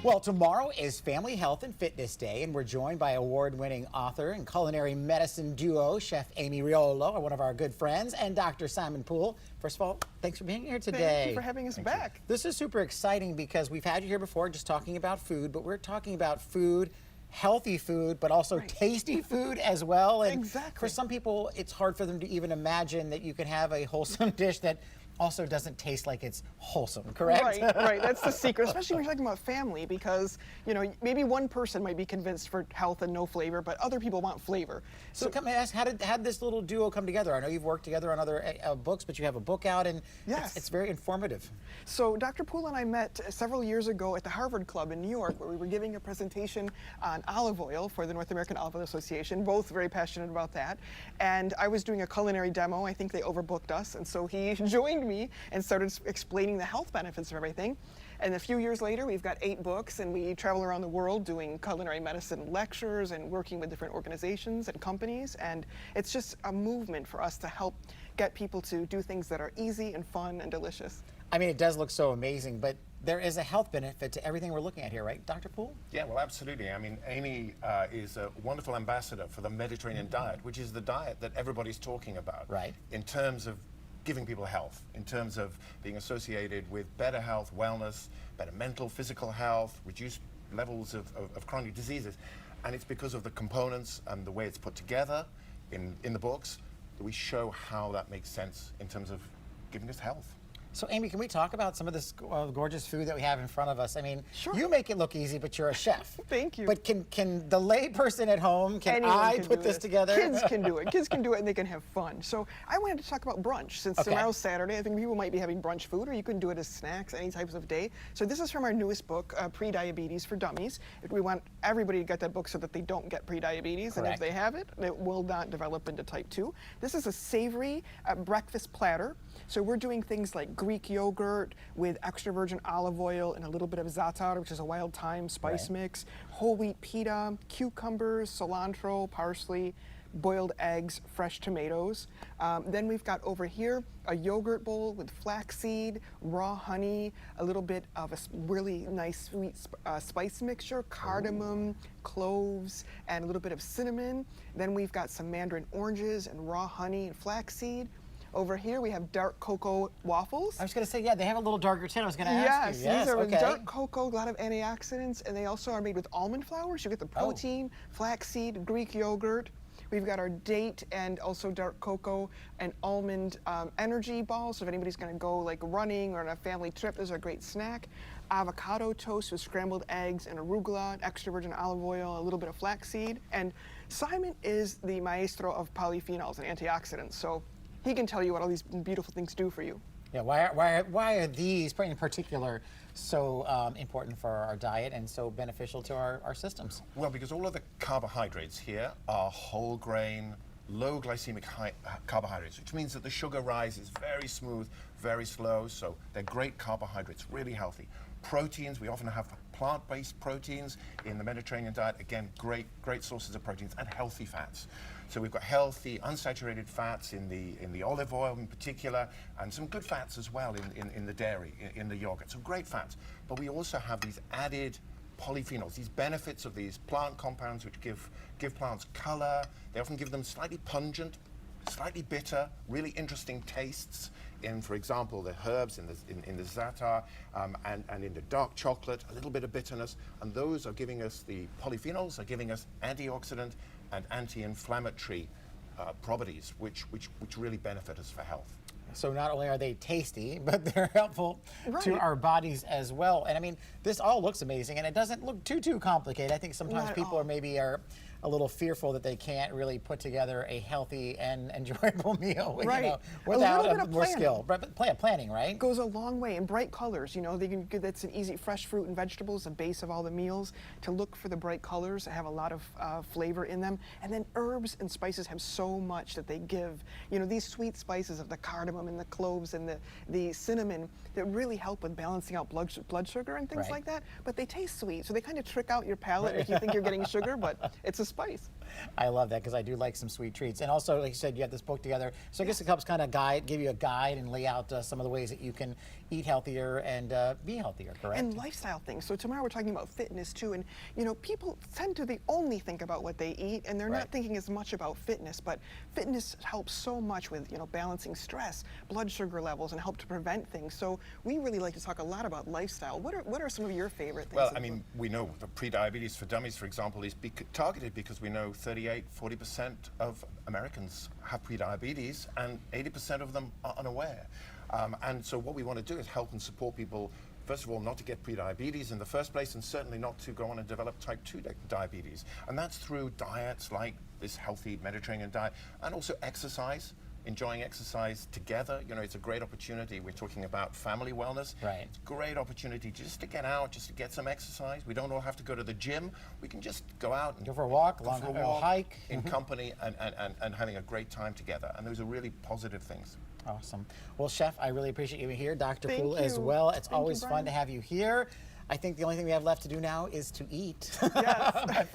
Well, tomorrow is Family Health and Fitness Day, and we're joined by award-winning author and culinary medicine duo, Chef Amy Riolo, one of our good friends, and Dr. Simon Poole. First of all, thanks for being here today. Thank you for having us back. This is super exciting because we've had you here before just talking about food, but we're talking about food, healthy food, but also tasty food as well. And exactly. For some people, it's hard for them to even imagine that you can have a wholesome dish that also doesn't taste like it's wholesome, correct? Right. That's the secret, especially when you're talking about family, because, you know, maybe one person might be convinced for health and no flavor, but other people want flavor. So come and ask, how did this little duo come together? I know you've worked together on other books, but you have a book out, and yes, it's very informative. So Dr. Poole and I met several years ago at the Harvard Club in New York, where we were giving a presentation on olive oil for the North American Olive Oil Association, both very passionate about that. And I was doing a culinary demo. I think they overbooked us, and so he joined me and started explaining the health benefits of everything. And a few years later, we've got 8 books, and we travel around the world doing culinary medicine lectures and working with different organizations and companies. And it's just a movement for us to help get people to do things that are easy and fun and delicious. I mean, it does look so amazing, but there is a health benefit to everything we're looking at here, right, Dr. Poole? Yeah, well, absolutely. I mean, Amy is a wonderful ambassador for the Mediterranean diet, which is the diet that everybody's talking about. Right. In terms of giving people health, in terms of being associated with better health, wellness, better mental, physical health, reduced levels of chronic diseases. And it's because of the components and the way it's put together in the books that we show how that makes sense in terms of giving us health. So, Amy, can we talk about some of this gorgeous food that we have in front of us? I mean, sure. You make it look easy, but you're a chef. Thank you. But can the lay person at home, I put this together? Kids can do it. Kids can do it, and they can have fun. So I wanted to talk about brunch. Since tomorrow's Saturday, I think people might be having brunch food, or you can do it as snacks any types of day. So this is from our newest book, Pre-Diabetes for Dummies. We want everybody to get that book so that they don't get pre-diabetes, and if they have it, it will not develop into type 2. This is a savory breakfast platter. So we're doing things like Greek yogurt with extra virgin olive oil and a little bit of za'atar, which is a wild thyme spice mix, whole wheat pita, cucumbers, cilantro, parsley, boiled eggs, fresh tomatoes. Then we've got over here a yogurt bowl with flaxseed, raw honey, a little bit of a really nice sweet spice mixture, cardamom, cloves, and a little bit of cinnamon. Then we've got some mandarin oranges and raw honey and flaxseed. Over here we have dark cocoa waffles. I was going to say, yeah, they have a little darker tint. I was going to ask you. Yes, these are dark cocoa, a lot of antioxidants, and they also are made with almond flours. You get the protein, flaxseed, Greek yogurt. We've got our date and also dark cocoa and almond energy balls. So if anybody's going to go like running or on a family trip, those are a great snack. Avocado toast with scrambled eggs and arugula, extra virgin olive oil, a little bit of flaxseed. And Simon is the maestro of polyphenols and antioxidants. So he can tell you what all these beautiful things do for you. Yeah, why are these in particular so important for our diet and so beneficial to our systems? Well, because all of the carbohydrates here are whole grain, low glycemic carbohydrates, which means that the sugar rise is very smooth, very slow, so they're great carbohydrates, really healthy. Proteins, we often have plant-based proteins in the Mediterranean diet. Again, great sources of proteins, and healthy fats. So we've got healthy, unsaturated fats in the olive oil in particular, and some good fats as well in the dairy, in the yogurt. So great fats. But we also have these added polyphenols, these benefits of these plant compounds which give plants color. They often give them slightly pungent, slightly bitter, really interesting tastes in, for example, the herbs in the za'atar and in the dark chocolate, a little bit of bitterness, and those are giving us the polyphenols, are giving us antioxidant and anti-inflammatory properties, which really benefit us for health. So not only are they tasty, but they're helpful to our bodies as well. And I mean, this all looks amazing, and it doesn't look too complicated. I think sometimes people are a little fearful that they can't really put together a healthy and enjoyable meal, without more skill. But planning, right? Goes a long way. And bright colors, that's an easy, fresh fruit and vegetables, the base of all the meals. To look for the bright colors that have a lot of flavor in them. And then herbs and spices have so much that they give. These sweet spices of the cardamom and the cloves and the cinnamon that really help with balancing out blood sugar and things like that. But they taste sweet, so they kind of trick out your palate if you think you're getting sugar, but it's a spice. I love that because I do like some sweet treats. And also, like you said, you have this book together. So I guess it helps kind of give you a guide and lay out some of the ways that you can eat healthier and be healthier, correct? And lifestyle things. So tomorrow we're talking about fitness too. And you know, people tend to only think about what they eat, and they're not thinking as much about fitness. But fitness helps so much with, you know, balancing stress, blood sugar levels, and help to prevent things. So we really like to talk a lot about lifestyle. What are some of your favorite things? Well, I mean, we know the pre-diabetes for dummies, for example, is targeted because we know 40% of Americans have pre-diabetes, and 80% of them are unaware. And so what we want to do is help and support people, first of all, not to get pre-diabetes in the first place, and certainly not to go on and develop type 2 diabetes. And that's through diets like this healthy Mediterranean diet, and also exercise. Enjoying exercise together, you know, it's a great opportunity. We're talking about family wellness. Right. It's a great opportunity just to get out, just to get some exercise. We don't all have to go to the gym. We can just go out and Go for a walk, go for a walk, hike. in company and having a great time together. And those are really positive things. Awesome. Well, Chef, I really appreciate you being here. Dr. Thank Poole as you. well. It's Thank you, always fun Brian. to have you here. I think the only thing we have left to do now is to eat. Yes.